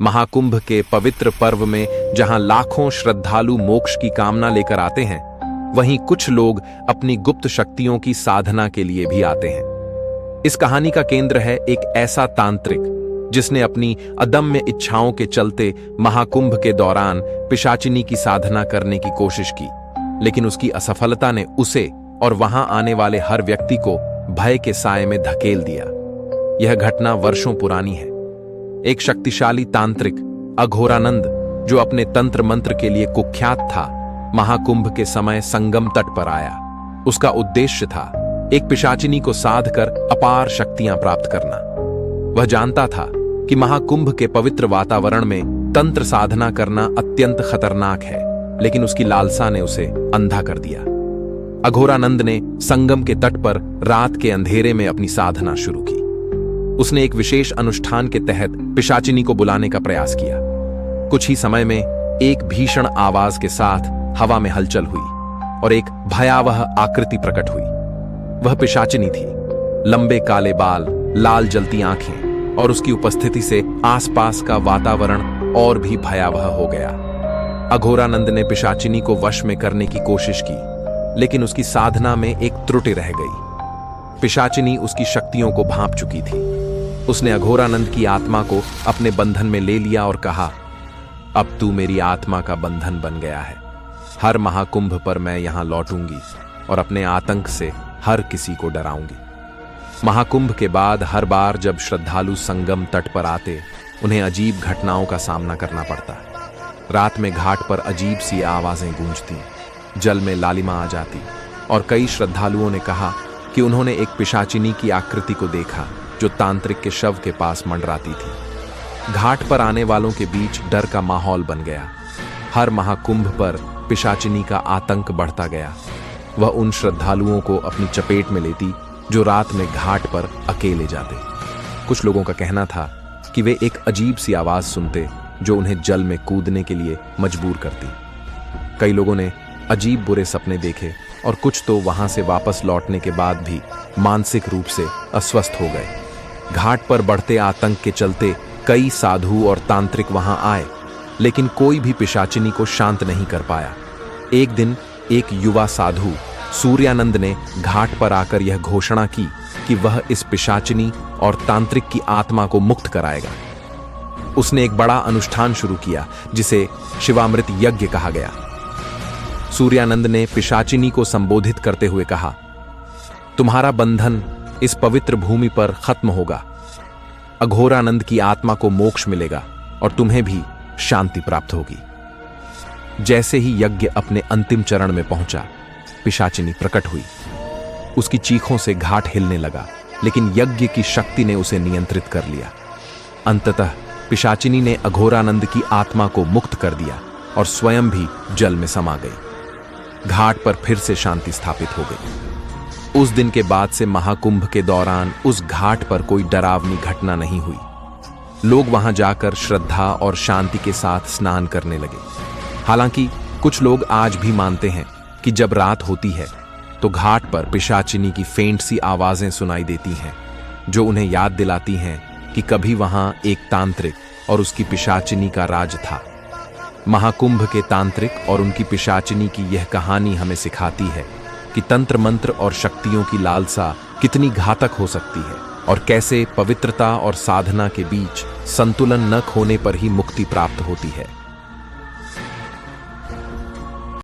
महाकुंभ के पवित्र पर्व में जहां लाखों श्रद्धालु मोक्ष की कामना लेकर आते हैं, वहीं कुछ लोग अपनी गुप्त शक्तियों की साधना के लिए भी आते हैं। इस कहानी का केंद्र है एक ऐसा तांत्रिक जिसने अपनी अदम्य इच्छाओं के चलते महाकुंभ के दौरान पिशाचिनी की साधना करने की कोशिश की, लेकिन उसकी असफलता ने उसे और वहां आने वाले हर व्यक्ति को भय के साए में धकेल दिया। यह घटना वर्षों पुरानी है। एक शक्तिशाली तांत्रिक अघोरानंद, जो अपने तंत्र मंत्र के लिए कुख्यात था, महाकुंभ के समय संगम तट पर आया। उसका उद्देश्य था एक पिशाचिनी को साध कर अपार शक्तियां प्राप्त करना। वह जानता था कि महाकुंभ के पवित्र वातावरण में तंत्र साधना करना अत्यंत खतरनाक है, लेकिन उसकी लालसा ने उसे अंधा कर दिया। अघोरानंद ने संगम के तट पर रात के अंधेरे में अपनी साधना शुरू की। उसने एक विशेष अनुष्ठान के तहत पिशाचिनी को बुलाने का प्रयास किया। कुछ ही समय में एक भीषण आवाज के साथ हवा में हलचल हुई और एक भयावह आकृति प्रकट हुई। वह पिशाचिनी थी। लंबे काले बाल, लाल जलती आंखें और उसकी उपस्थिति से आसपास का वातावरण और भी भयावह हो गया। अघोरानंद ने पिशाचिनी को वश में करने की कोशिश की, लेकिन उसकी साधना में एक त्रुटि रह गई। पिशाचिनी उसकी शक्तियों को भांप चुकी थी। उसने अघोरानंद की आत्मा को अपने बंधन में ले लिया और कहा, अब तू मेरी आत्मा का बंधन बन गया है। हर महाकुंभ पर मैं यहां लौटूंगी और अपने आतंक से हर किसी को डराऊंगी। महाकुंभ के बाद हर बार जब श्रद्धालु संगम तट पर आते, उन्हें अजीब घटनाओं का सामना करना पड़ता। रात में घाट पर अजीब सी आवाजें गूंजती, जल में लालिमा आ जाती और कई श्रद्धालुओं ने कहा कि उन्होंने एक पिशाचिनी की आकृति को देखा जो तांत्रिक के शव के पास मंडराती थी। घाट पर आने वालों के बीच डर का माहौल बन गया। हर महाकुंभ पर पिशाचिनी का आतंक बढ़ता गया। वह उन श्रद्धालुओं को अपनी चपेट में लेती जो रात में घाट पर अकेले जाते। कुछ लोगों का कहना था कि वे एक अजीब सी आवाज सुनते जो उन्हें जल में कूदने के लिए मजबूर करती। कई लोगों ने अजीब बुरे सपने देखे और कुछ तो वहां से वापस लौटने के बाद भी मानसिक रूप से अस्वस्थ हो गए। घाट पर बढ़ते आतंक के चलते कई साधु और तांत्रिक वहां आए, लेकिन कोई भी पिशाचिनी को शांत नहीं कर पाया। एक दिन एक युवा साधु सूर्यानंद ने घाट पर आकर यह घोषणा की कि वह इस पिशाचिनी और तांत्रिक की आत्मा को मुक्त कराएगा। उसने एक बड़ा अनुष्ठान शुरू किया जिसे शिवामृत यज्ञ कहा गया। सूर्यानंद ने पिशाचिनी को संबोधित करते हुए कहा, तुम्हारा बंधन इस पवित्र भूमि पर खत्म होगा। अघोरानंद की आत्मा को मोक्ष मिलेगा और तुम्हें भी शांति प्राप्त होगी। जैसे ही यज्ञ अपने अंतिम चरण में पहुंचा, पिशाचिनी प्रकट हुई। उसकी चीखों से घाट हिलने लगा, लेकिन यज्ञ की शक्ति ने उसे नियंत्रित कर लिया। अंततः पिशाचिनी ने अघोरानंद की आत्मा को मुक्त कर दिया और स्वयं भी जल में समा गई। घाट पर फिर से शांति स्थापित हो गई। उस दिन के बाद से महाकुंभ के दौरान उस घाट पर कोई डरावनी घटना नहीं हुई। लोग वहां जाकर श्रद्धा और शांति के साथ स्नान करने लगे। हालांकि कुछ लोग आज भी मानते हैं कि जब रात होती है तो घाट पर पिशाचिनी की फेंट सी आवाजें सुनाई देती हैं, जो उन्हें याद दिलाती हैं कि कभी वहां एक तांत्रिक और उसकी पिशाचिनी का राज था। महाकुंभ के तांत्रिक और उनकी पिशाचिनी की यह कहानी हमें सिखाती है कि तंत्र मंत्र और शक्तियों की लालसा कितनी घातक हो सकती है और कैसे पवित्रता और साधना के बीच संतुलन न खोने पर ही मुक्ति प्राप्त होती है।